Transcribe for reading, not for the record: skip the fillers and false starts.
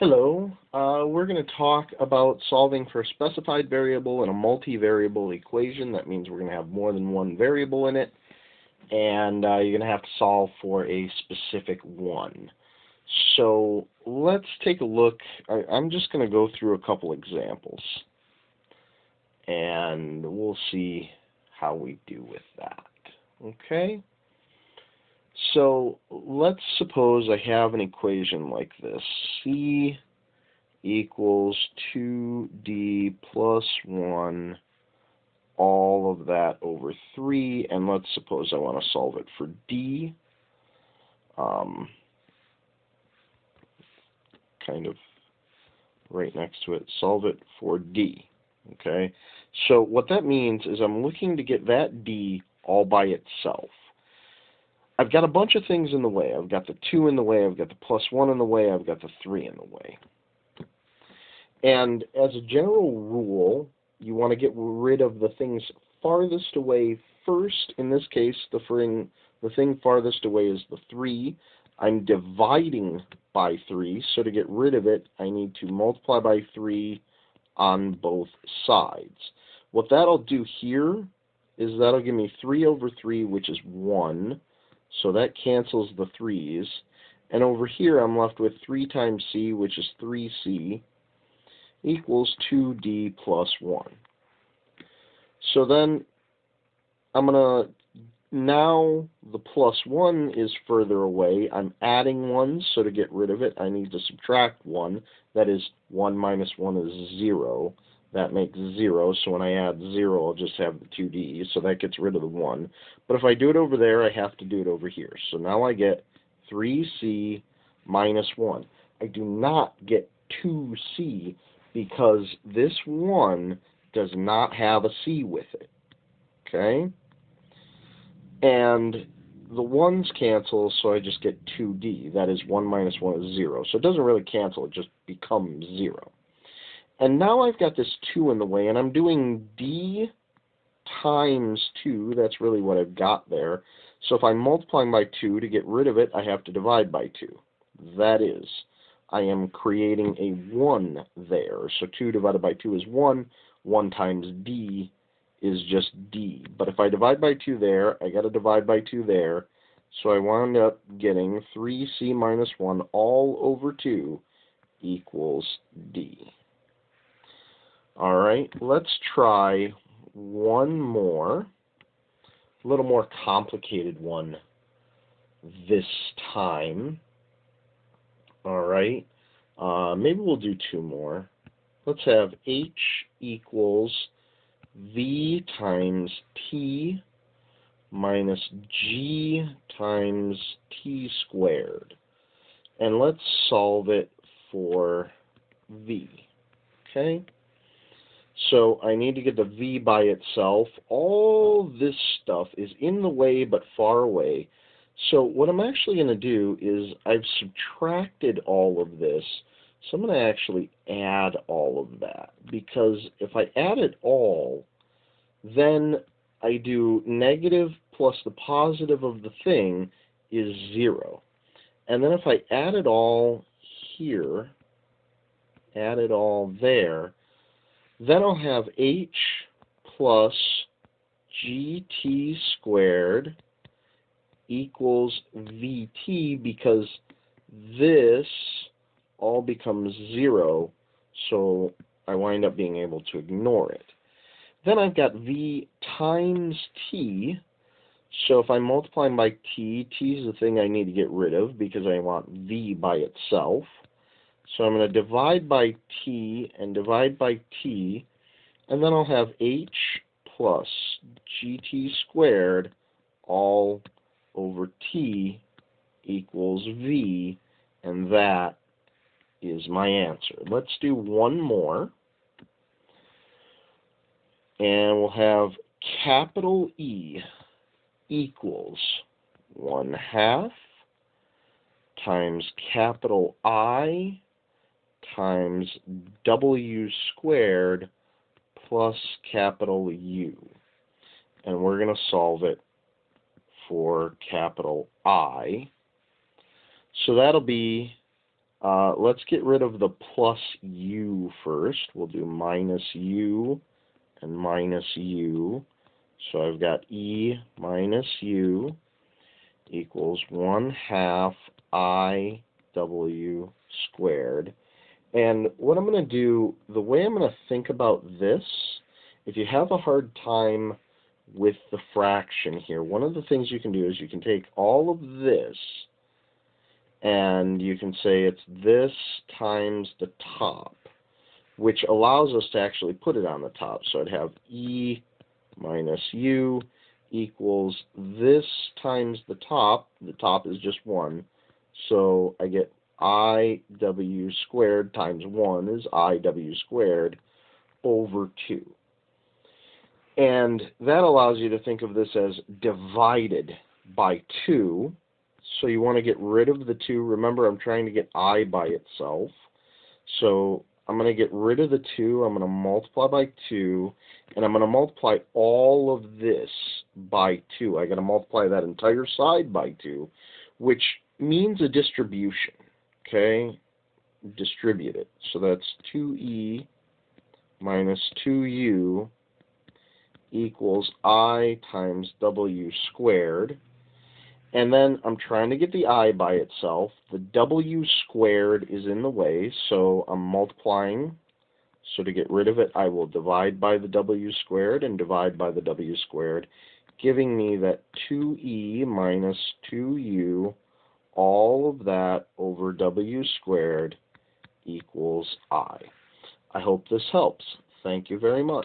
Hello. We're going to talk about solving for a specified variable in a multivariable equation. That means we're going to have more than one variable in it, and you're going to have to solve for a specific one. So let's take a look. I'm just going to go through a couple examples, and we'll see how we do with that. Okay? So let's suppose I have an equation like this. C equals 2d plus 1, all of that over 3, and let's suppose I want to solve it for d. Kind of right next to it, solve it for d. Okay, so what that means is I'm looking to get that d all by itself. I've got a bunch of things in the way. I've got the 2 in the way, I've got the plus 1 in the way, I've got the 3 in the way. And as a general rule, you want to get rid of the things farthest away first. In this case, the thing farthest away is the 3. I'm dividing by 3, so to get rid of it, I need to multiply by 3 on both sides. What that'll do here is that'll give me 3 over 3, which is 1. So that cancels the 3's. And over here, I'm left with 3 times c, which is 3c, equals 2d plus 1. So then I'm going to, now the plus 1 is further away. I'm adding 1, so to get rid of it, I need to subtract 1. That is, 1 minus 1 is 0. That makes 0, so when I add 0, I'll just have the 2d, so that gets rid of the 1. But if I do it over there, I have to do it over here. So now I get 3c minus 1. I do not get 2c because this 1 does not have a c with it. Okay? And the 1's cancel, so I just get 2d. That is, 1 minus 1 is 0. So it doesn't really cancel, it just becomes 0. And now I've got this 2 in the way, and I'm doing d times 2. That's really what I've got there. So if I'm multiplying by 2, to get rid of it, I have to divide by 2. That is, I am creating a 1 there. So 2 divided by 2 is 1. 1 times d is just d. But if I divide by 2 there, I got to divide by 2 there. So I wound up getting 3c minus 1 all over 2 equals d. All right, let's try one more, a little more complicated one this time. All right, maybe we'll do 2 more. Let's have h equals v times t minus g times t squared. And let's solve it for v. Okay? So I need to get the v by itself. All this stuff is in the way but far away. So what I'm actually going to do is I've subtracted all of this. So I'm going to actually add all of that. Because if I add it all, then I do negative plus the positive of the thing is 0. And then if I add it all here, add it all there, then I'll have h plus gt squared equals vt, because this all becomes 0, so I wind up being able to ignore it. Then I've got v times t, so if I'm multiplying by t, t is the thing I need to get rid of because I want v by itself. So I'm going to divide by t and divide by t, and then I'll have h plus gt squared all over t equals v, and that is my answer. Let's do one more, and we'll have capital E equals 1/2 times capital I times w squared plus capital U. And we're going to solve it for capital I. So that'll be Let's get rid of the plus u first. We'll do minus u and minus u. So I've got e minus u equals 1/2 iw squared. And what I'm going to do, the way I'm going to think about this, if you have a hard time with the fraction here, one of the things you can do is you can take all of this and you can say it's this times the top, which allows us to actually put it on the top. So I'd have e minus u equals this times the top is just 1, so I get iw squared times 1 is iw squared over 2. And that allows you to think of this as divided by 2. So you want to get rid of the 2. Remember, I'm trying to get I by itself. So I'm going to get rid of the 2. I'm going to multiply by 2. And I'm going to multiply all of this by 2. I got to multiply that entire side by 2, which means a distribution. Okay? Distribute it. So that's 2e minus 2u equals I times w squared. And then I'm trying to get the I by itself. The w squared is in the way, so I'm multiplying. So to get rid of it, I will divide by the w squared and divide by the w squared, giving me that 2e minus 2u, all of that over w squared equals I. I hope this helps. Thank you very much.